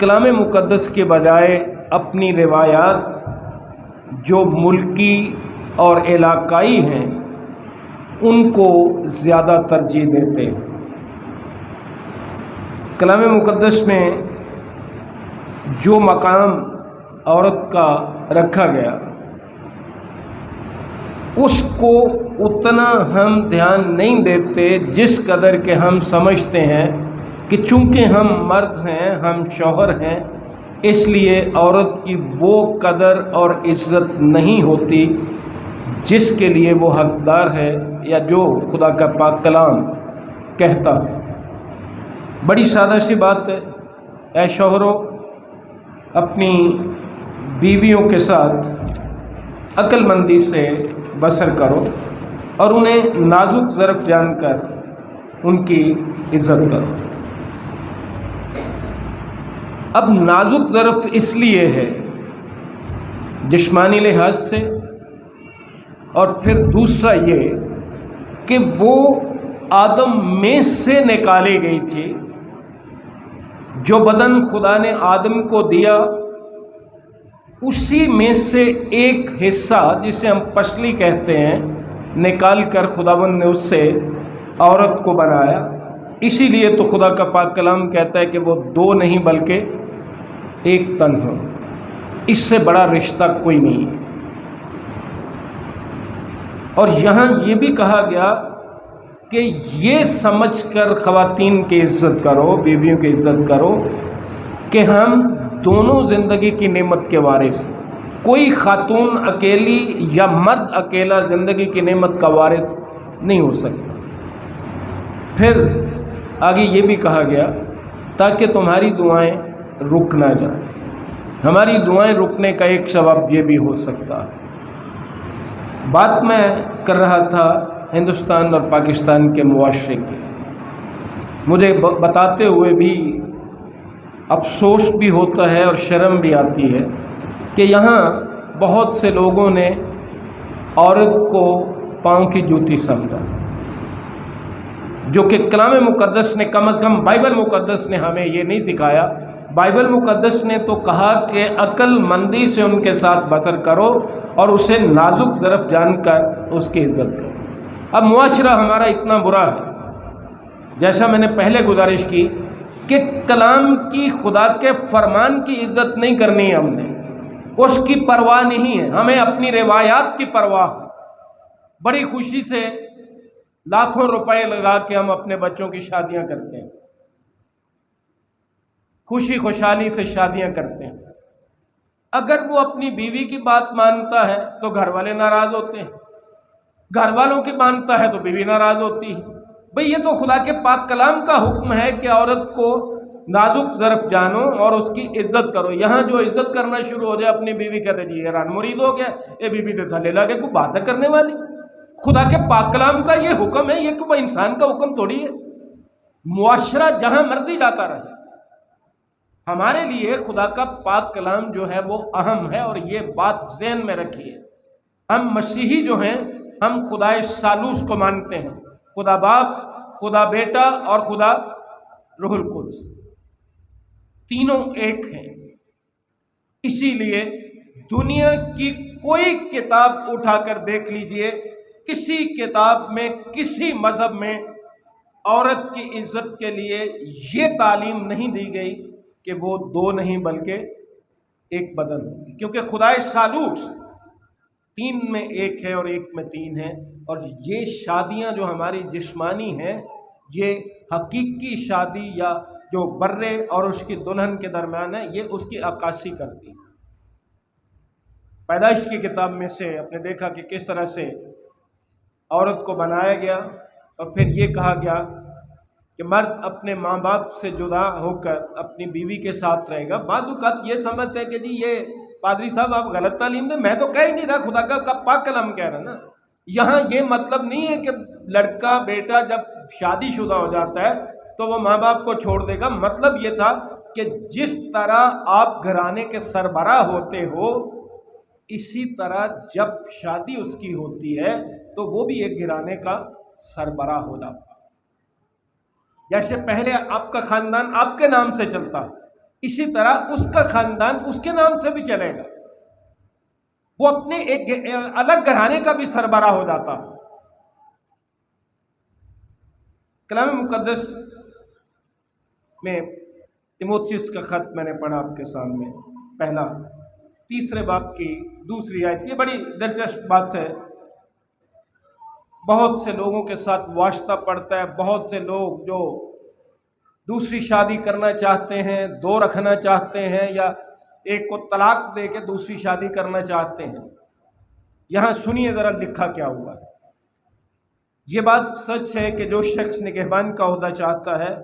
کلام مقدس کے بجائے اپنی روایات جو ملکی اور علاقائی ہیں ان کو زیادہ ترجیح دیتے ہیں۔ کلام مقدس میں جو مقام عورت کا رکھا گیا اس کو اتنا ہم دھیان نہیں دیتے جس قدر کہ ہم سمجھتے ہیں کہ چونکہ ہم مرد ہیں، ہم شوہر ہیں، اس لیے عورت کی وہ قدر اور عزت نہیں ہوتی جس کے لیے وہ حقدار ہے یا جو خدا کا پاک کلام کہتا ہے۔ بڑی سادہ سی بات ہے، اے شوہروں اپنی بیویوں کے ساتھ عقل مندی سے بسر کرو اور انہیں نازک ظرف جان کر ان کی عزت کرو۔ اب نازک ظرف اس لیے ہے جسمانی لحاظ سے، اور پھر دوسرا یہ کہ وہ آدم میں سے نکالی گئی تھی۔ جو بدن خدا نے آدم کو دیا اسی میں سے ایک حصہ جسے ہم پسلی کہتے ہیں نکال کر خداوند نے اس سے عورت کو بنایا۔ اسی لیے تو خدا کا پاک کلام کہتا ہے کہ وہ دو نہیں بلکہ ایک تن ہو۔ اس سے بڑا رشتہ کوئی نہیں ہے۔ اور یہاں یہ بھی کہا گیا کہ یہ سمجھ کر خواتین کی عزت کرو، بیویوں کی عزت کرو کہ ہم دونوں زندگی کی نعمت کے وارث ہیں۔ کوئی خاتون اکیلی یا مرد اکیلا زندگی کی نعمت کا وارث نہیں ہو سکتا۔ پھر آگے یہ بھی کہا گیا تاکہ تمہاری دعائیں رک نہ جائیں۔ ہماری دعائیں رکنے کا ایک سبب یہ بھی ہو سکتا ہے۔ بات میں کر رہا تھا ہندوستان اور پاکستان کے معاشرے کی، مجھے بتاتے ہوئے بھی افسوس بھی ہوتا ہے اور شرم بھی آتی ہے کہ یہاں بہت سے لوگوں نے عورت کو پاؤں کی جوتی سمجھا، جو کہ کلام مقدس نے کم از کم بائبل مقدس نے ہمیں یہ نہیں سکھایا۔ بائبل مقدس نے تو کہا کہ عقل مندی سے ان کے ساتھ بسر کرو اور اسے نازک ظرف جان کر اس کی عزت کرو۔ اب معاشرہ ہمارا اتنا برا ہے، جیسا میں نے پہلے گزارش کی کہ کلام کی، خدا کے فرمان کی عزت نہیں کرنی ہے، ہم نے اس کی پرواہ نہیں ہے، ہمیں اپنی روایات کی پرواہ ہے۔ بڑی خوشی سے لاکھوں روپے لگا کے ہم اپنے بچوں کی شادیاں کرتے ہیں، خوشی خوشحالی سے شادیاں کرتے ہیں۔ اگر وہ اپنی بیوی کی بات مانتا ہے تو گھر والے ناراض ہوتے ہیں، گھر والوں کی مانتا ہے تو بیوی ناراض ہوتی ہے۔ بھئی یہ تو خدا کے پاک کلام کا حکم ہے کہ عورت کو نازک ظرف جانو اور اس کی عزت کرو۔ یہاں جو عزت کرنا شروع ہو جائے اپنی بیوی کہتے جی حیران مرید ہو گیا، اے بیوی دے تھلے لگے کوئی باتیں کرنے والی۔ خدا کے پاک کلام کا یہ حکم ہے، یہ کوئی انسان کا حکم تھوڑی ہے۔ معاشرہ جہاں مرضی جاتا رہے، ہمارے لیے خدا کا پاک کلام جو ہے وہ اہم ہے، اور یہ بات ذہن میں رکھیے۔ ہم مسیحی جو ہیں ہم خدا ثالوث کو مانتے ہیں، خدا باپ، خدا بیٹا اور خدا روح القدس، تینوں ایک ہیں۔ اسی لیے دنیا کی کوئی کتاب اٹھا کر دیکھ لیجئے، کسی کتاب میں، کسی مذہب میں عورت کی عزت کے لیے یہ تعلیم نہیں دی گئی کہ وہ دو نہیں بلکہ ایک بدن ہوگی، کیونکہ خدا ثالوث تین میں ایک ہے اور ایک میں تین ہے۔ اور یہ شادیاں جو ہماری جسمانی ہیں، یہ حقیقی شادی یا جو برے اور اس کی دلہن کے درمیان ہے، یہ اس کی عکاسی کرتی ہے۔ پیدائش کی کتاب میں سے آپ نے دیکھا کہ کس طرح سے عورت کو بنایا گیا، اور پھر یہ کہا گیا کہ مرد اپنے ماں باپ سے جدا ہو کر اپنی بیوی کے ساتھ رہے گا۔ بعض اوقات یہ سمجھتے ہیں کہ جی یہ پادری صاحب آپ غلط تعلیم دیں، میں تو کہہ ہی نہیں رہا، خدا کا پاک کلام کہہ رہا نا۔ یہاں یہ مطلب نہیں ہے کہ لڑکا بیٹا جب شادی شدہ ہو جاتا ہے تو وہ ماں باپ کو چھوڑ دے گا۔ مطلب یہ تھا کہ جس طرح آپ گھرانے کے سربراہ ہوتے ہو، اسی طرح جب شادی اس کی ہوتی ہے تو وہ بھی ایک گھرانے کا سربراہ ہو جاتا ہے۔ جیسے پہلے آپ کا خاندان آپ کے نام سے چلتا، اسی طرح اس کا خاندان اس کے نام سے بھی چلے گا، وہ اپنے ایک الگ گھرانے کا بھی سربراہ ہو جاتا ہے۔ کلام مقدس میں تیموتھیوس کا خط میں نے پڑھا آپ کے سامنے، پہلا 3 باب کی 2 آیت۔ یہ بڑی دلچسپ بات ہے، بہت سے لوگوں کے ساتھ واسطہ پڑتا ہے، بہت سے لوگ جو دوسری شادی کرنا چاہتے ہیں، 2 رکھنا چاہتے ہیں، یا ایک کو طلاق دے کے دوسری شادی کرنا چاہتے ہیں۔ یہاں سنیے ذرا لکھا کیا ہوا ہے۔ یہ بات سچ ہے کہ جو شخص نگہبان کا عہدہ چاہتا ہے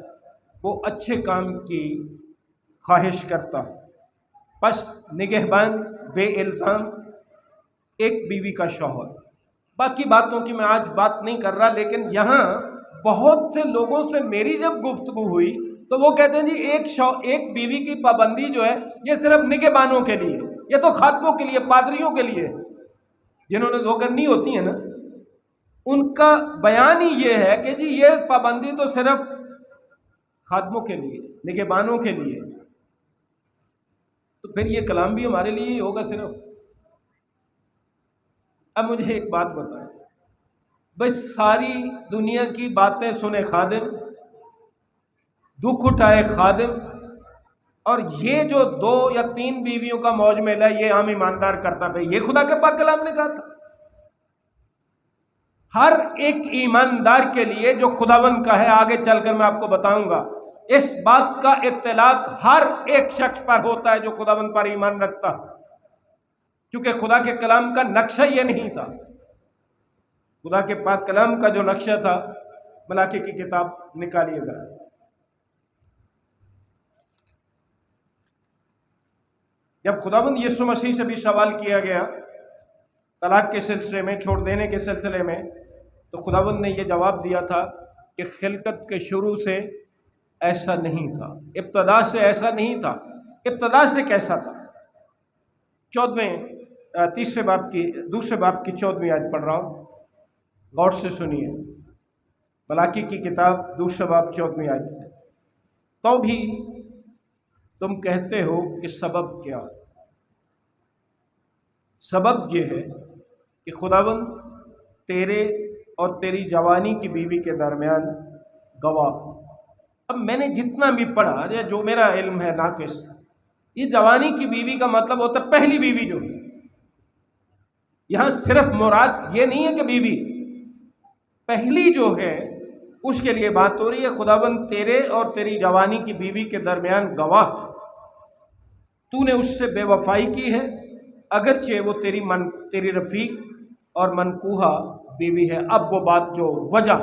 وہ اچھے کام کی خواہش کرتا ہے، پس نگہبان بے الزام ایک بیوی کا شوہر۔ باقی باتوں کی میں آج بات نہیں کر رہا، لیکن یہاں بہت سے لوگوں سے میری جب گفتگو ہوئی تو وہ کہتے ہیں جی ایک بیوی کی پابندی جو ہے یہ صرف نگہبانوں کے لیے، یہ تو خاتموں کے لیے، پادریوں کے لیے، جنہوں نے 2 کرنی ہوتی ہیں نا، ان کا بیان ہی یہ ہے کہ جی یہ پابندی تو صرف خادموں کے لیے، نگہبانوں کے لیے۔ تو پھر یہ کلام بھی ہمارے لیے ہی ہوگا صرف؟ اب مجھے ایک بات بتائیں، بس ساری دنیا کی باتیں سنے خادم، دکھ اٹھائے خادم، اور یہ جو 2 یا 3 بیویوں کا موج میلہ ہے یہ عام ایماندار کرتا، بھائی یہ خدا کے پاک کلام نے کہا تھا؟ ہر ایک ایماندار کے لیے جو خداوند کا ہے، آگے چل کر میں آپ کو بتاؤں گا، اس بات کا اطلاق ہر ایک شخص پر ہوتا ہے جو خداوند پر ایمان رکھتا، کیونکہ خدا کے کلام کا نقشہ یہ نہیں تھا۔ خدا کے پاک کلام کا جو نقشہ تھا، ملاکی کی کتاب نکالیے گا، جب خداوند یسوع مسیح سے بھی سوال کیا گیا طلاق کے سلسلے میں، چھوڑ دینے کے سلسلے میں، تو خداوند نے یہ جواب دیا تھا کہ خلقت کے شروع سے ایسا نہیں تھا، ابتدا سے ایسا نہیں تھا۔ ابتدا سے کیسا تھا؟ 2 باب کی 14ویں آیت پڑھ رہا ہوں، غور سے سنیے، ملاکی کی کتاب 2 باب 14ویں آیت سے۔ تو بھی تم کہتے ہو کہ سبب کیا؟ سبب یہ ہے کہ خداوند تیرے اور تیری جوانی کی بیوی کے درمیان گواہ۔ اب میں نے جتنا بھی پڑھا یا جو میرا علم ہے ناقص، یہ جوانی کی بیوی کا مطلب ہوتا ہے پہلی بیوی جو ہے۔ یہاں صرف مراد یہ نہیں ہے کہ بیوی پہلی جو ہے اس کے لیے بات ہو رہی ہے، خداوند تیرے اور تیری جوانی کی بیوی کے درمیان گواہ، تو نے اس سے بے وفائی کی ہے، اگرچہ وہ تیری رفیق اور منکوحہ بیوی ہے۔ اب وہ بات جو وجہ،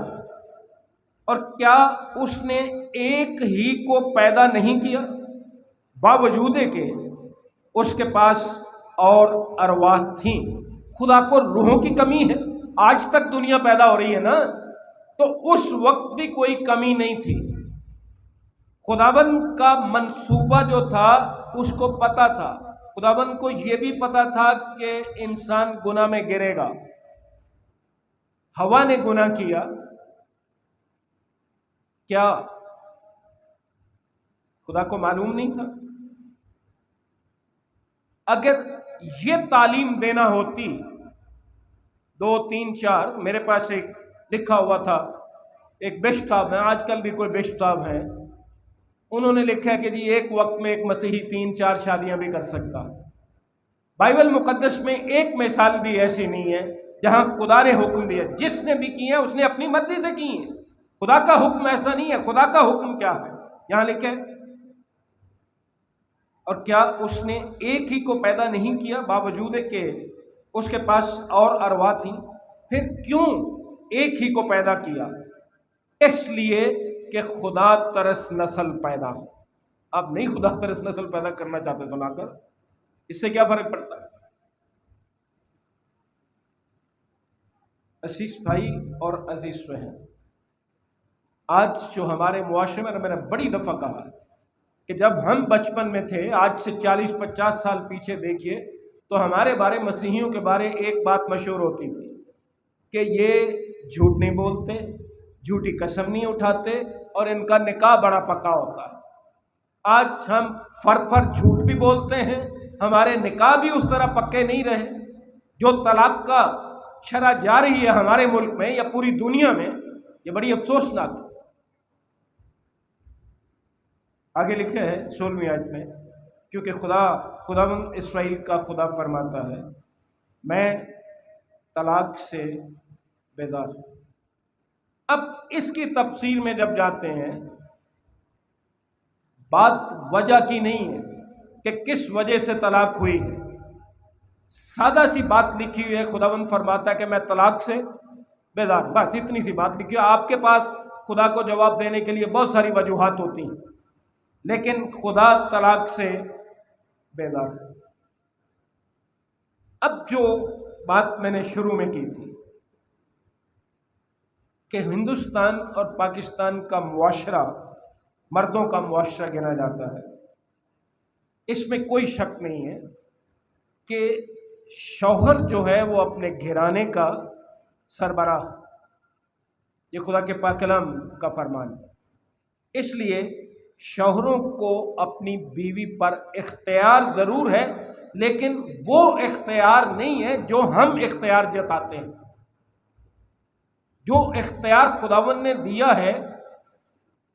اور کیا اس نے ایک ہی کو پیدا نہیں کیا، باوجود کہ اس کے پاس اور ارواح تھیں؟ خدا کو روحوں کی کمی ہے، آج تک دنیا پیدا ہو رہی ہے نا، تو اس وقت بھی کوئی کمی نہیں تھی۔ خداوند کا منصوبہ جو تھا اس کو پتا تھا، خداوند کو یہ بھی پتا تھا کہ انسان گناہ میں گرے گا۔ ہوا نے گناہ کیا، کیا خدا کو معلوم نہیں تھا؟ اگر یہ تعلیم دینا ہوتی 2 3 4، میرے پاس ایک لکھا ہوا تھا، ایک بیشت صاحب ہیں، آج کل بھی کوئی بیشت صاحب ہیں، انہوں نے لکھا ہے کہ جی ایک وقت میں ایک مسیحی 3 4 شادیاں بھی کر سکتا۔ بائبل مقدس میں ایک مثال بھی ایسی نہیں ہے جہاں خدا نے حکم دیا، جس نے بھی کی ہے اس نے اپنی مرضی سے کی ہے، خدا کا حکم ایسا نہیں ہے۔ خدا کا حکم کیا ہے یہاں لکھا ہے، اور کیا اس نے ایک ہی کو پیدا نہیں کیا باوجود کہ اس کے پاس اور ارواح تھیں؟ پھر کیوں ایک ہی کو پیدا کیا؟ اس لیے کہ خدا ترس نسل پیدا ہو۔ آپ نہیں خدا ترس نسل پیدا کرنا چاہتے تو نہ کر، اس سے کیا فرق پڑتا ہے؟ عزیز بھائی اور عزیز بہن، آج جو ہمارے معاشرے میں نے بڑی دفعہ کہا کہ جب ہم بچپن میں تھے، آج سے 40 50 سال پیچھے دیکھیے، تو ہمارے بارے، مسیحیوں کے بارے ایک بات مشہور ہوتی تھی کہ یہ جھوٹ نہیں بولتے، جھوٹی قسم نہیں اٹھاتے، اور ان کا نکاح بڑا پکا ہوتا ہے۔ آج ہم فر جھوٹ بھی بولتے ہیں، ہمارے نکاح بھی اس طرح پکے نہیں رہے۔ جو طلاق کا شرح جاری ہے ہمارے ملک میں یا پوری دنیا میں، یہ بڑی افسوسناک ہے۔ آگے لکھے ہے 16ویں آیت میں، کیونکہ خداوند اسرائیل کا خدا فرماتا ہے، میں طلاق سے بیزار ہوں۔ اب اس کی تفسیر میں جب جاتے ہیں، بات وجہ کی نہیں ہے کہ کس وجہ سے طلاق ہوئی ہے، سادہ سی بات لکھی ہوئی ہے، خداوند فرماتا ہے کہ میں طلاق سے بیزار، بس اتنی سی بات لکھی ہے۔ آپ کے پاس خدا کو جواب دینے کے لیے بہت ساری وجوہات ہوتی ہیں، لیکن خدا طلاق سے بیزار ہے۔ اب جو بات میں نے شروع میں کی تھی کہ ہندوستان اور پاکستان کا معاشرہ مردوں کا معاشرہ گنا جاتا ہے، اس میں کوئی شک نہیں ہے کہ شوہر جو ہے وہ اپنے گھرانے کا سربراہ، یہ خدا کے پاک کلام کا فرمان ہے۔ اس لیے شوہروں کو اپنی بیوی پر اختیار ضرور ہے، لیکن وہ اختیار نہیں ہے جو ہم اختیار جتاتے ہیں۔ جو اختیار خداوند نے دیا ہے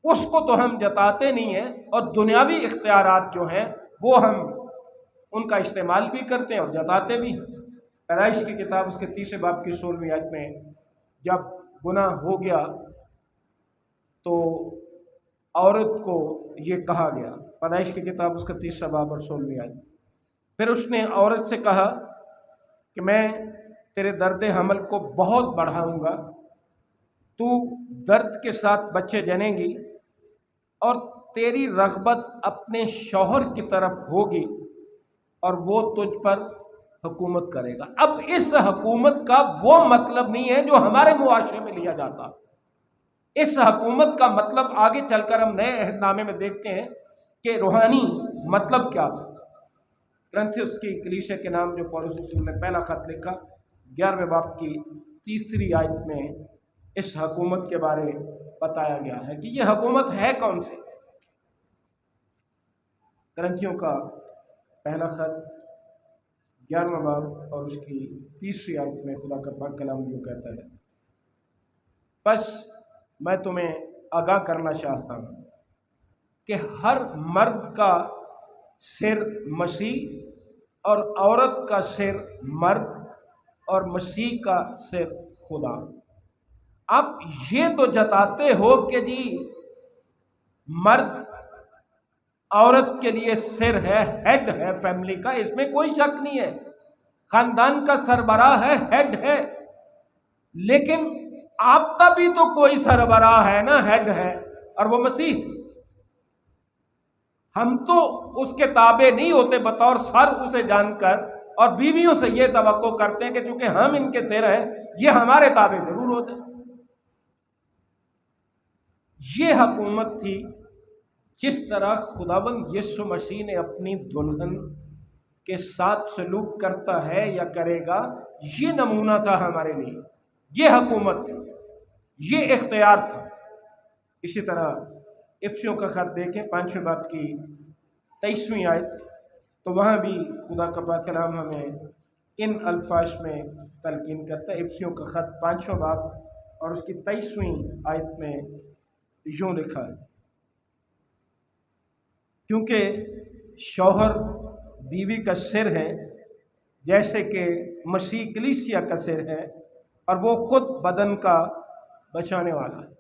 اس کو تو ہم جتاتے نہیں ہیں، اور دنیاوی اختیارات جو ہیں وہ ہم ان کا استعمال بھی کرتے ہیں اور جتاتے بھی ہیں۔ پیدائش کی کتاب اس کے 30 باب کی 16ویں آیت میں جب گناہ ہو گیا تو عورت کو یہ کہا گیا، پیدائش کی کتاب اس کا 30 باب اور 16ویں آیت، پھر اس نے عورت سے کہا کہ میں تیرے درد حمل کو بہت بڑھاؤں گا، تو درد کے ساتھ بچے جنیں گی، اور تیری رغبت اپنے شوہر کی طرف ہوگی اور وہ تجھ پر حکومت کرے گا۔ اب اس حکومت کا وہ مطلب نہیں ہے جو ہمارے معاشرے میں لیا جاتا۔ اس حکومت کا مطلب آگے چل کر ہم نئے عہد نامے میں دیکھتے ہیں کہ روحانی مطلب کیا تھا۔ کرنتھیوس کی کلیسیا کے نام جو پولس رسول نے پہلا خط لکھا 11ویں باب کی 3 آیت میں اس حکومت کے بارے بتایا گیا ہے کہ یہ حکومت ہے کون سی۔ کرنتھیوں کا پہلا خط 11واں باب اور اس کی 3 آیت میں خدا کا پاک کلام یوں کہتا ہے، بس میں تمہیں آگاہ کرنا چاہتا ہوں کہ ہر مرد کا سر مسیح اور عورت کا سر مرد اور مسیح کا سر خدا۔ آپ یہ تو جتاتے ہو کہ جی مرد عورت کے لیے سر ہے، ہیڈ ہے فیملی کا، اس میں کوئی شک نہیں ہے، خاندان کا سربراہ ہے، ہیڈ ہے، لیکن آپ کا بھی تو کوئی سربراہ ہے نا، ہیڈ ہے، اور وہ مسیح۔ ہم تو اس کے تابع نہیں ہوتے بطور سر اسے جان کر، اور بیویوں سے یہ توقع کرتے ہیں کہ چونکہ ہم ان کے سر ہیں یہ ہمارے تابع ضرور ہوتے ہیں۔ یہ حکومت تھی جس طرح خداوند یسوع مسیح نے اپنی دلہن کے ساتھ سلوک کرتا ہے یا کرے گا، یہ نمونہ تھا ہمارے لیے، یہ حکومت تھی، یہ اختیار تھا۔ اسی طرح افسیوں کا خط دیکھیں 5ویں باب کی 23ویں آیت، تو وہاں بھی خدا کا پاک کلام ہمیں ان الفاظ میں تلقین کرتا ہے۔ افسیوں کا خط 5واں باب اور اس کی 23ویں آیت میں یوں لکھا ہے، کیونکہ شوہر بیوی کا سر ہے جیسے کہ مسیح کلیسیا کا سر ہے، اور وہ خود بدن کا بچانے والا ہے۔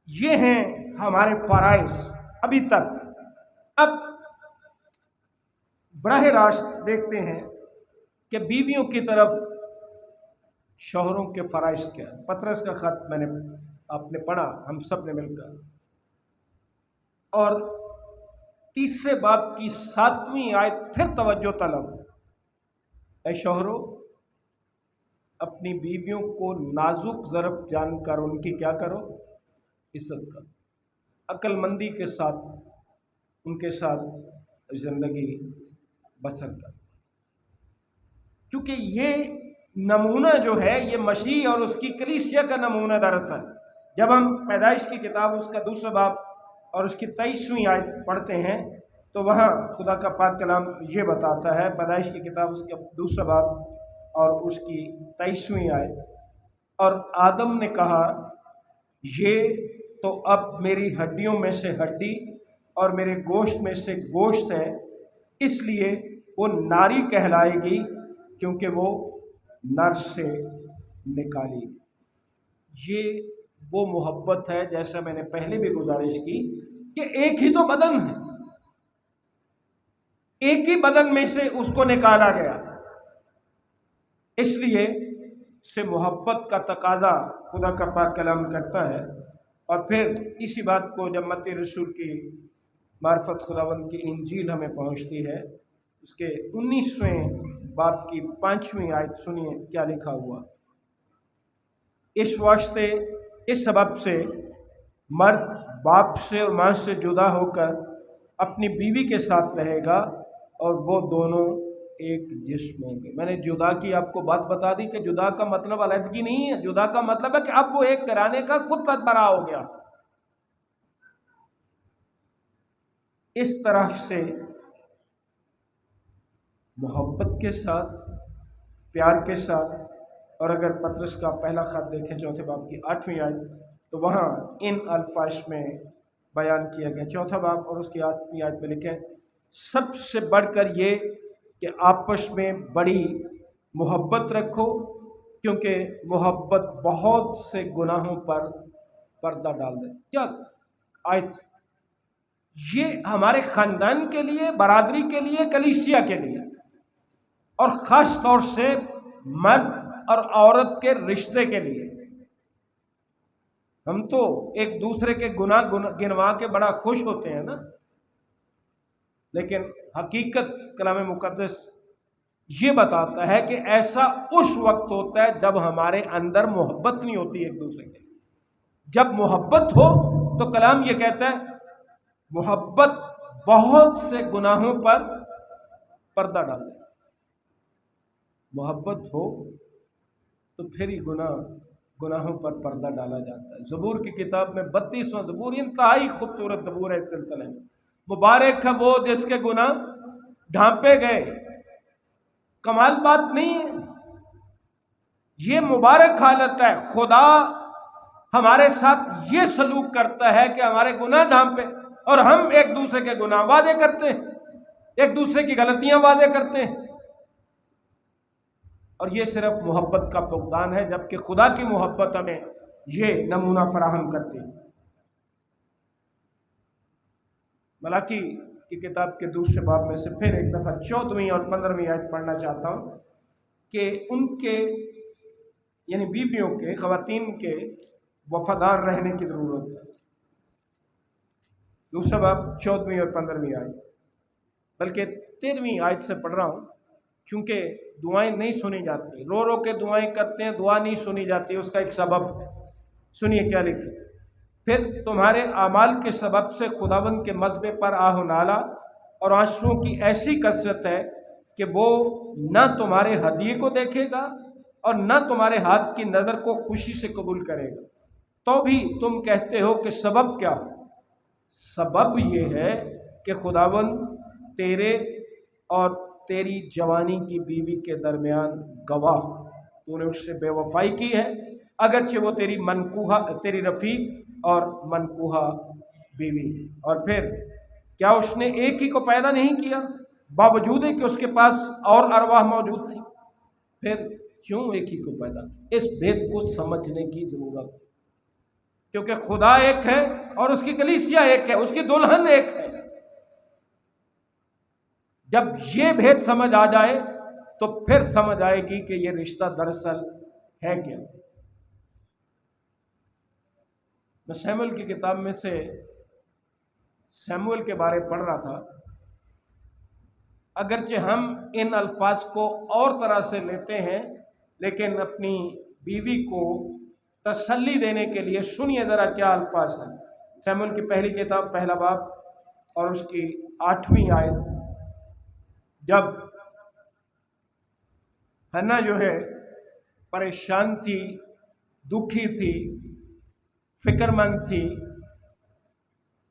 یہ ہیں ہمارے فرائض ابھی تک۔ اب براہ راست دیکھتے ہیں کہ بیویوں کی طرف شوہروں کے فرائض کیا ہے۔ پطرس کا خط میں نے آپ نے پڑھا، ہم سب نے مل کر، اور 3 باب کی 7ویں آیت پھر توجہ طلب، اے شوہرو اپنی بیویوں کو نازک ظرف جان کر ان کی کیا کرو، عزت کرو، عقل مندی کے ساتھ ان کے ساتھ زندگی بسر کرو، چونکہ یہ نمونہ جو ہے یہ مسیح اور اس کی کلیسیا کا نمونہ دراصل۔ جب ہم پیدائش کی کتاب اس کا 2 باب اور اس کی 23ویں آیت پڑھتے ہیں تو وہاں خدا کا پاک کلام یہ بتاتا ہے، پیدائش کی کتاب اس کا 2 باب اور اس کی 23ویں آیت، اور آدم نے کہا یہ تو اب میری ہڈیوں میں سے ہڈی اور میرے گوشت میں سے گوشت ہے، اس لیے وہ ناری کہلائے گی کیونکہ وہ نر سے نکالی۔ یہ وہ محبت ہے، جیسا میں نے پہلے بھی گزارش کی کہ ایک ہی تو بدن ہے، ایک ہی بدن میں سے اس کو نکالا گیا، اس لیے سے محبت کا تقاضا خدا کا پاک کلام کرتا ہے۔ اور پھر اسی بات کو جب متی رسول کی معرفت خداوند کی انجیل ہمیں پہنچتی ہے، اس کے 19ویں باب کی 5ویں آیت سنیے کیا لکھا ہوا۔ اس واسطے اس سبب سے مرد باپ سے اور ماں سے جدا ہو کر اپنی بیوی کے ساتھ رہے گا اور وہ دونوں ایک جسم ہوں گے۔ میں نے جدا کی آپ کو بات بتا دی کہ جدا کا مطلب علیحدگی نہیں ہے، جدا کا مطلب ہے کہ اب وہ ایک گھرانے کا خود سربراہ ہو گیا۔ اس طرح سے محبت کے ساتھ، پیار کے ساتھ، اور اگر پطرس کا پہلا خط دیکھیں 4 باب کی 8ویں آیت تو وہاں ان الفاظ میں بیان کیا گیا۔ 4 باب اور اس کی 8ویں آیت میں لکھیں، سب سے بڑھ کر یہ کہ آپس میں بڑی محبت رکھو، کیونکہ محبت بہت سے گناہوں پر پردہ ڈال دے۔ کیا آیت؟ یہ ہمارے خاندان کے لیے، برادری کے لیے، کلیسیا کے لیے، اور خاص طور سے مرد اور عورت کے رشتے کے لیے۔ ہم تو ایک دوسرے کے گناہ گنوا کے بڑا خوش ہوتے ہیں نا، لیکن حقیقت کلام مقدس یہ بتاتا ہے کہ ایسا اس وقت ہوتا ہے جب ہمارے اندر محبت نہیں ہوتی ایک دوسرے کے۔ جب محبت ہو تو کلام یہ کہتا ہے محبت بہت سے گناہوں پر پردہ ڈال دے۔ محبت ہو تو پھر ہی گناہوں پر پردہ ڈالا جاتا ہے۔ زبور کی کتاب میں 32واں زبور انتہائی خوبصورت زبور ہے اس سلسلے میں۔ مبارک ہے وہ جس کے گناہ ڈھانپے گئے۔ کمال بات نہیں ہے، یہ مبارک حالت ہے۔ خدا ہمارے ساتھ یہ سلوک کرتا ہے کہ ہمارے گناہ ڈھانپے، اور ہم ایک دوسرے کے گناہ واضح کرتے ہیں، ایک دوسرے کی غلطیاں واضح کرتے ہیں، اور یہ صرف محبت کا فقدان ہے، جبکہ خدا کی محبت ہمیں یہ نمونہ فراہم کرتی ہے۔ ملاکی کی کتاب کے 2 باب میں سے پھر ایک دفعہ 14ویں اور 15ویں آیت پڑھنا چاہتا ہوں کہ ان کے یعنی بیویوں کے، خواتین کے وفادار رہنے کی ضرورت ہے۔ 2 باب 14ویں اور 15ویں آیت، بلکہ 13ویں آیت سے پڑھ رہا ہوں کیونکہ دعائیں نہیں سنی جاتی، رو رو کے دعائیں کرتے ہیں، دعا نہیں سنی جاتی، اس کا ایک سبب ہے۔ سنیے کیا لکھے، پھر تمہارے اعمال کے سبب سے خداوند کے مذبح پر آہ و نالہ اور آنسوؤں کی ایسی کثرت ہے کہ وہ نہ تمہارے ہدیے کو دیکھے گا اور نہ تمہارے ہاتھ کی نظر کو خوشی سے قبول کرے گا، تو بھی تم کہتے ہو کہ سبب کیا ہو؟ سبب یہ ہے کہ خداوند تیرے اور تیری جوانی کی بیوی کے درمیان گواہ، تو نے اس سے بے وفائی کی ہے، اگرچہ وہ تیری رفیق اور منکوہہ بیوی ہے۔ اور پھر کیا اس نے ایک ہی کو پیدا نہیں کیا، باوجود ہے کہ اس کے پاس اور ارواح موجود تھی؟ پھر کیوں ایک ہی کو پیدا کیا؟ اس بھید کو سمجھنے کی ضرورت ہے، کیونکہ خدا ایک ہے اور اس کی کلیسیا ایک ہے، اس کی دلہن ایک ہے۔ جب یہ بھید سمجھ آ جائے تو پھر سمجھ آئے گی کہ یہ رشتہ دراصل ہے کیا۔ میں سیموئیل کی کتاب میں سے سیموئیل کے بارے پڑھ رہا تھا، اگرچہ ہم ان الفاظ کو اور طرح سے لیتے ہیں، لیکن اپنی بیوی کو تسلی دینے کے لیے سنیے ذرا کیا الفاظ ہیں۔ سیموئیل کی پہلی کتاب 1 باب اور اس کی 8ویں آیت، جب حنا جو ہے پریشان تھی، دکھی تھی، فکر مند تھی،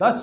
10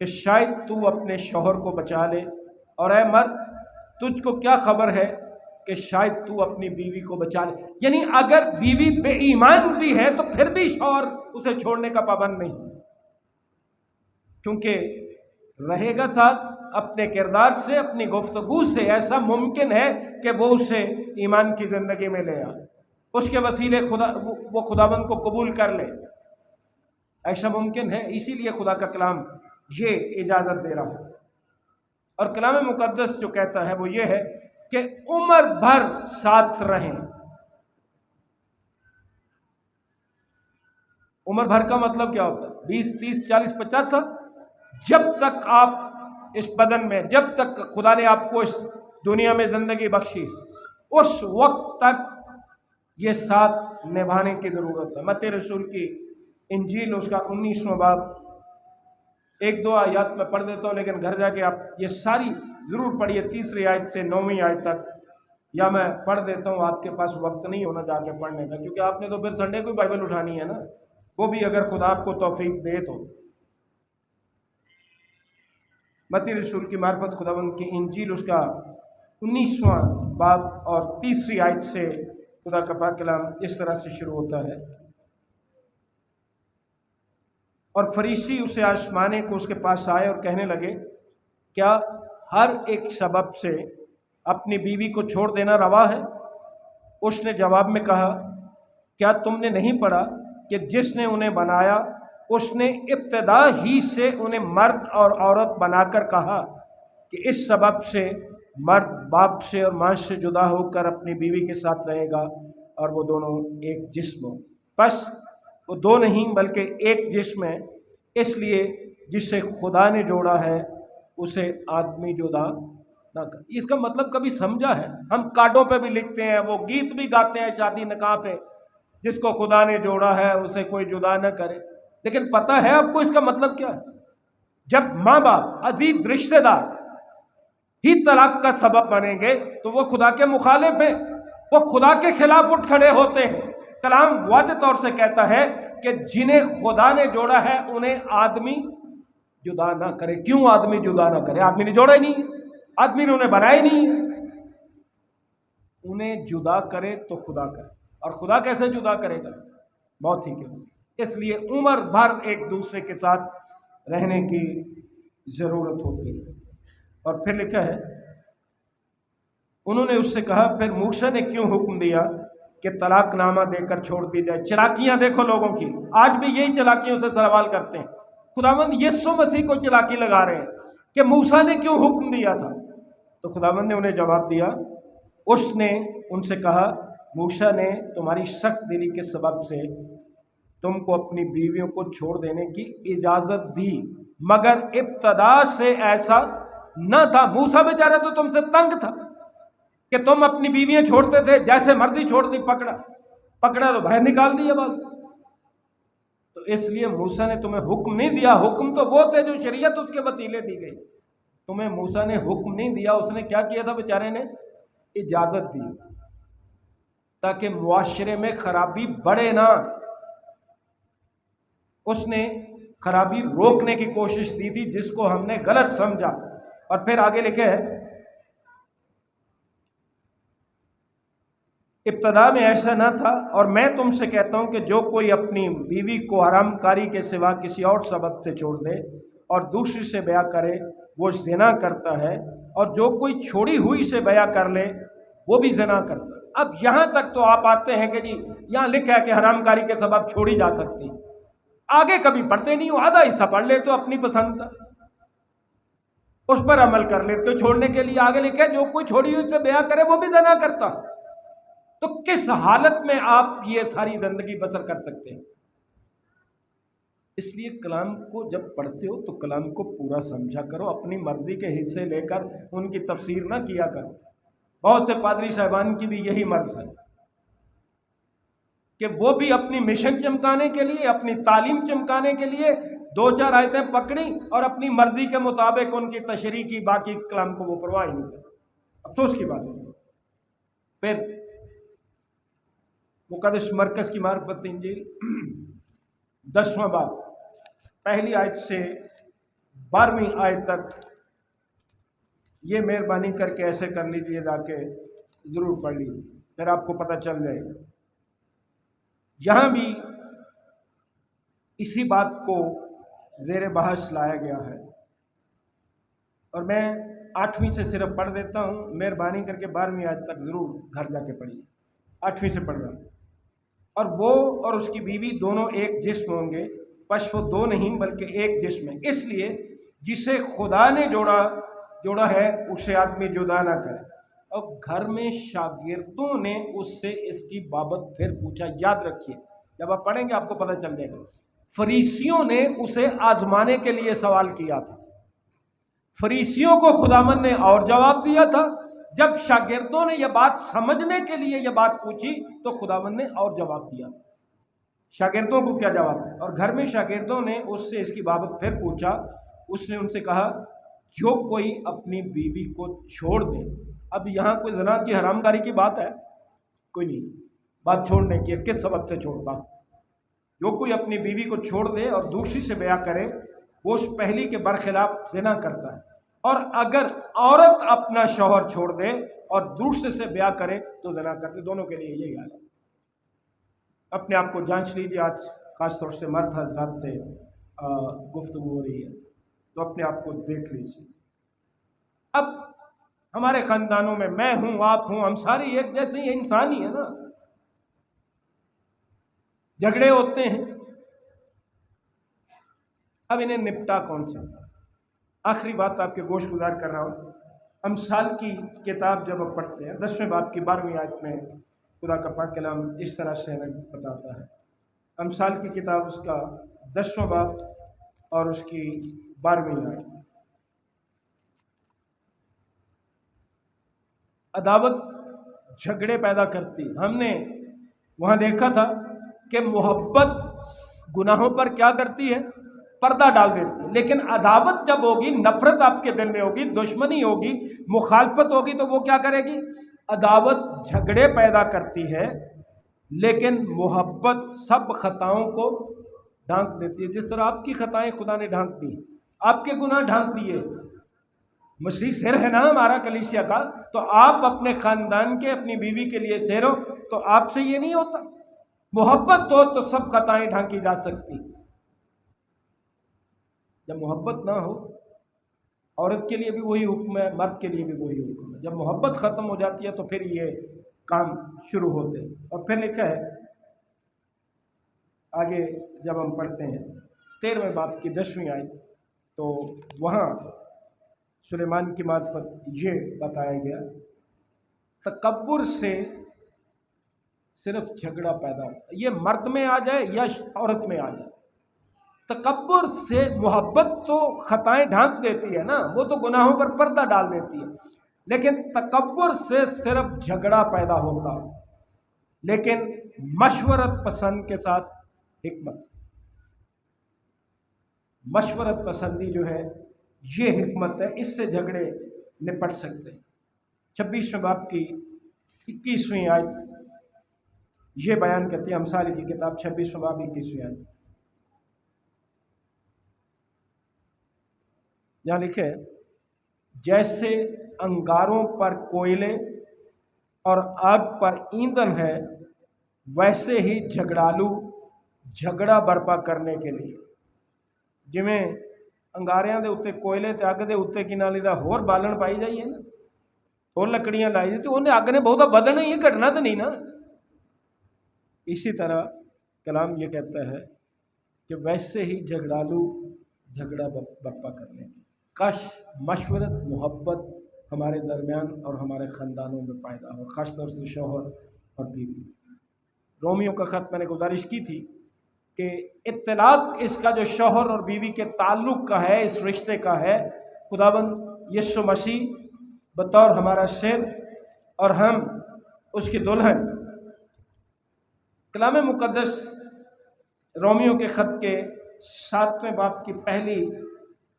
کہ شاید تو اپنے شوہر کو بچا لے، اور اے مرد تجھ کو کیا خبر ہے کہ شاید تو اپنی بیوی کو بچا لے۔ یعنی اگر بیوی بے ایمان بھی ہے تو پھر بھی شوہر اسے چھوڑنے کا پابند نہیں، کیونکہ رہے گا ساتھ اپنے کردار سے، اپنی گفتگو سے۔ ایسا ممکن ہے کہ وہ اسے ایمان کی زندگی میں لے آئے، اس کے وسیلے وہ خداوند کو قبول کر لے، ایسا ممکن ہے۔ اسی لیے خدا کا کلام یہ اجازت دے رہا ہے، اور کلام مقدس جو کہتا ہے وہ یہ ہے کہ عمر بھر ساتھ رہیں۔ عمر بھر کا مطلب کیا ہوتا ہے؟ 20 30 40 50 سال، جب تک آپ اس بدن میں، جب تک خدا نے آپ کو اس دنیا میں زندگی بخشی، اس وقت تک یہ ساتھ نبھانے کی ضرورت ہے۔ متی رسول کی انجیل اس کا 19واں باب، 1-2 آیات میں پڑھ دیتا ہوں، لیکن گھر جا کے آپ یہ ساری ضرور پڑھیے، 3 آیت سے 9 آیت تک، یا میں پڑھ دیتا ہوں، آپ کے پاس وقت نہیں ہونا جا کے پڑھنے کا، کیونکہ آپ نے تو پھر سنڈے کو بائبل اٹھانی ہے نا، وہ بھی اگر خدا آپ کو توفیق دے تو۔ متی رسول کی معرفت خداوند کی انجیل اس کا 19واں باب اور 3 آیت سے خدا کا پاک کلام اس طرح سے شروع ہوتا ہے: اور فریسی اسے آزمانے کو اس کے پاس آئے اور کہنے لگے، کیا ہر ایک سبب سے اپنی بیوی کو چھوڑ دینا روا ہے؟ اس نے جواب میں کہا، کیا تم نے نہیں پڑھا کہ جس نے انہیں بنایا اس نے ابتدا ہی سے انہیں مرد اور عورت بنا کر کہا کہ اس سبب سے مرد باپ سے اور ماں سے جدا ہو کر اپنی بیوی کے ساتھ رہے گا اور وہ دونوں ایک جسم ہوں۔ بس وہ دو نہیں بلکہ ایک جسم ہے، اس لیے جسے خدا نے جوڑا ہے اسے آدمی جدا نہ کر۔ اس کا مطلب کبھی سمجھا ہے؟ ہم کارڈوں پہ بھی لکھتے ہیں، وہ گیت بھی گاتے ہیں شادی نکاح پہ، جس کو خدا نے جوڑا ہے اسے کوئی جدا نہ کرے، لیکن پتہ ہے آپ کو اس کا مطلب کیا ہے؟ جب ماں باپ، عزیز رشتہ دار ہی طلاق کا سبب بنیں گے تو وہ خدا کے مخالف ہیں، وہ خدا کے خلاف اٹھ کھڑے ہوتے ہیں۔ کلام واضح طور سے کہتا ہے کہ جنہیں خدا نے جوڑا ہے انہیں آدمی جدا نہ کرے۔ کیوں آدمی جدا نہ کرے؟ آدمی نے جوڑا ہی نہیں، آدمی نے انہیں بنایا ہی نہیں۔ انہیں جدا کرے تو خدا کرے، اور خدا کیسے جدا کرے گا؟ بہت ہی کیسے۔ اس لیے عمر بھر ایک دوسرے کے ساتھ رہنے کی ضرورت ہوتی ہے۔ اور پھر لکھا ہے، انہوں نے اس سے کہا، پھر موسیٰ نے کیوں حکم دیا کہ طلاق نامہ دے کر چھوڑ دی جائے؟ چلاکیاں دیکھو لوگوں کی، آج بھی یہی چلاکیوں سے سوال کرتے ہیں۔ خداوند یسوع مسیح کو چلاکی لگا رہے ہیں کہ موسیٰ نے کیوں حکم دیا تھا؟ تو خداوند نے انہیں جواب دیا، اس نے ان سے کہا، موسیٰ نے تمہاری سخت دلی کے سبب سے تم کو اپنی بیویوں کو چھوڑ دینے کی اجازت دی، مگر ابتدا سے ایسا نہ تھا۔ موسیٰ بیچارہ تو تم سے تنگ تھا کہ تم اپنی بیویاں چھوڑتے تھے، جیسے مرضی چھوڑ دی، پکڑا تو باہر نکال دیا بات۔ تو اس لیے موسیٰ نے تمہیں حکم نہیں دیا، حکم تو وہ تھے جو شریعت اس کے وسیلے دی گئی، تمہیں موسیٰ نے حکم نہیں دیا۔ اس نے کیا کیا تھا بیچارے نے؟ اجازت دی، تاکہ معاشرے میں خرابی بڑھے نہ۔ اس نے خرابی روکنے کی کوشش دی تھی جس کو ہم نے غلط سمجھا۔ اور پھر آگے لکھے ہے، ابتدا میں ایسا نہ تھا، اور میں تم سے کہتا ہوں کہ جو کوئی اپنی بیوی کو حرام کاری کے سوا کسی اور سبب سے چھوڑ دے اور دوسری سے بیاہ کرے وہ زنا کرتا ہے، اور جو کوئی چھوڑی ہوئی سے بیاہ کر لے وہ بھی زنا کرتا ہے۔ اب یہاں تک تو آپ آتے ہیں کہ جی یہاں لکھا ہے کہ حرام کاری کے سبب چھوڑی جا سکتی، آگے کبھی پڑھتے نہیں ہو، آدھا حصہ پڑھ لے تو اپنی پسند کا، اس پر عمل کر لیتے ہو چھوڑنے کے لیے۔ آگے لکھا ہے جو کوئی چھوڑی ہوئی سے بیاہ کرے وہ بھی زنا کرتا۔ تو کس حالت میں آپ یہ ساری زندگی بسر کر سکتے ہیں؟ اس لیے کلام کو جب پڑھتے ہو تو کلام کو پورا سمجھا کرو، اپنی مرضی کے حصے لے کر ان کی تفسیر نہ کیا کرو۔ بہت سے پادری صاحبان کی بھی یہی مرض ہے کہ وہ بھی اپنی مشن چمکانے کے لیے، اپنی تعلیم چمکانے کے لیے 2-4 آیتیں پکڑی اور اپنی مرضی کے مطابق ان کی تشریح کی، باقی کلام کو وہ پرواہ نہیں کرتے۔ افسوس کی بات ہے۔ پھر مقدس مرکز کی معرفت انجیل 10واں باب پہلی آیت سے 12ویں آیت تک یہ مہربانی کر کے ایسے کر لیجیے جا کے ضرور پڑھ لیجیے، پھر آپ کو پتہ چل جائے گا۔ یہاں بھی اسی بات کو زیر بحث لایا گیا ہے، اور میں 8ویں سے صرف پڑھ دیتا ہوں، مہربانی کر کے 12ویں آیت تک ضرور گھر جا کے پڑھیے۔ 8ویں سے پڑھ رہا ہوں۔ اور وہ اور اس کی بیوی دونوں ایک جسم ہوں گے، پس وہ دو نہیں بلکہ ایک جسم ہے، اس لیے جسے خدا نے جوڑا ہے اسے آدمی جدا نہ کرے۔ اب گھر میں شاگردوں نے اس سے اس کی بابت پھر پوچھا، یاد رکھیے جب آپ پڑھیں گے آپ کو پتہ چل جائے گا۔ فریسیوں نے اسے آزمانے کے لیے سوال کیا تھا، فریسیوں کو خداوند نے اور جواب دیا تھا، جب شاگردوں نے یہ بات سمجھنے کے لیے یہ بات پوچھی تو خداوند نے اور جواب دیا تھا۔ شاگردوں کو کیا جواب ہے؟ اور گھر میں شاگردوں نے اس سے اس کی بابت پھر پوچھا، اس نے ان سے کہا جو کوئی اپنی بیوی کو چھوڑ دے۔ اب یہاں کوئی زنا کی حرام کاری کی بات ہے؟ کوئی نہیں، بات چھوڑنے کی ہے، کس سبب سے چھوڑتا؟ جو کوئی اپنی بیوی کو چھوڑ دے اور دوسری سے بیاہ کرے وہ اس پہلی کے برخلاف زنا کرتا ہے، اور اگر عورت اپنا شوہر چھوڑ دے اور دوسرے سے بیاہ کرے تو زنا کرتے۔ دونوں کے لیے یہی حال ہے۔ اپنے آپ کو جانچ لیجیے، آج خاص طور سے مرد حضرات سے گفتگو ہو رہی ہے تو اپنے آپ کو دیکھ لیجیے۔ اب ہمارے خاندانوں میں ہوں، آپ ہوں، ہم سارے ایک جیسے ہی انسان ہی ہے نا، جھگڑے ہوتے ہیں۔ اب انہیں نپٹا کون سکتا؟ آخری بات آپ کے گوش گزار کر رہا ہوں۔ امثال کی کتاب جب آپ پڑھتے ہیں 10ویں باب کی 12ویں آیت میں خدا کا پاک کلام اس طرح سے ہمیں بتاتا ہے۔ امثال کی کتاب اس کا 10واں باب اور اس کی 12ویں آیت۔ عداوت جھگڑے پیدا کرتی۔ ہم نے وہاں دیکھا تھا کہ محبت گناہوں پر کیا کرتی ہے؟ پردہ ڈال دیتی ہے، لیکن عداوت جب ہوگی، نفرت آپ کے دل میں ہوگی، دشمنی ہوگی، مخالفت ہوگی تو وہ کیا کرے گی؟ عداوت جھگڑے پیدا کرتی ہے، لیکن محبت سب خطاؤں کو ڈھانک دیتی ہے۔ جس طرح آپ کی خطائیں خدا نے ڈھانک دی، آپ کے گناہ ڈھانک دیے، مسیح سر ہے نا ہمارا کلیسیا کا، تو آپ اپنے خاندان کے، اپنی بیوی کے لیے سر ہو، تو آپ سے یہ نہیں ہوتا؟ محبت ہو تو سب خطائیں ڈھانکی جا سکتی۔ جب محبت نہ ہو، عورت کے لیے بھی وہی حکم ہے، مرد کے لیے بھی وہی حکم ہے۔ جب محبت ختم ہو جاتی ہے تو پھر یہ کام شروع ہوتے ہیں۔ اور پھر لکھا ہے آگے جب ہم پڑھتے ہیں 13ویں باب کی 10ویں آیت، تو وہاں سلیمان کی معرفت یہ بتایا گیا، تکبر سے صرف جھگڑا پیدا ہوتا ہے، یہ مرد میں آ جائے یا عورت میں آ جائے۔ تکبر سے محبت تو خطائیں ڈھانک دیتی ہے نا، وہ تو گناہوں پر پردہ ڈال دیتی ہے، لیکن تکبر سے صرف جھگڑا پیدا ہوتا۔ لیکن مشورت پسند کے ساتھ حکمت، مشورت پسندی جو ہے یہ حکمت ہے، اس سے جھگڑے نپٹ سکتے ہیں۔ 26ویں باب کی 21ویں آیت یہ بیان کرتی ہے، امثال کی کتاب 26واں باب 21ویں آیت، یہاں لکھے جیسے انگاروں پر کوئلے اور آگ پر ایندھن ہے، ویسے ہی جھگڑالو جھگڑا برپا کرنے کے لیے۔ جویں انگاریاں دے اتنے کوئلے تے اگ دے اتنے کی نالی دا ہور بالن پائی جائیے نا، اور لکڑیاں لائی جائے تو انہیں اگ نے بہت بدنا ہی، گھٹنا تو نہیں نا۔ اسی طرح کلام یہ کہتا ہے کہ ویسے ہی جھگڑالو جھگڑا برپا کرنے کی۔ کاش مشورت، محبت ہمارے درمیان اور ہمارے خاندانوں میں پیدا ہو، خاص طور سے شوہر اور بیوی۔ رومیوں کا خط میں نے گزارش کی تھی کہ اطلاق اس کا جو شوہر اور بیوی کے تعلق کا ہے، اس رشتے کا ہے، خداوند یسوع مسیح بطور ہمارا سر اور ہم اس کی دلہن۔ کلام مقدس رومیوں کے خط کے 7ویں باب کی پہلی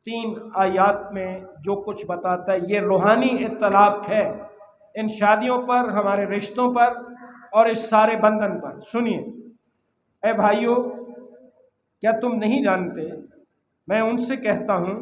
3 آیات میں جو کچھ بتاتا ہے یہ روحانی اطلاق ہے ان شادیوں پر، ہمارے رشتوں پر اور اس سارے بندھن پر۔ سنیے، اے بھائیو، کیا تم نہیں جانتے، میں ان سے کہتا ہوں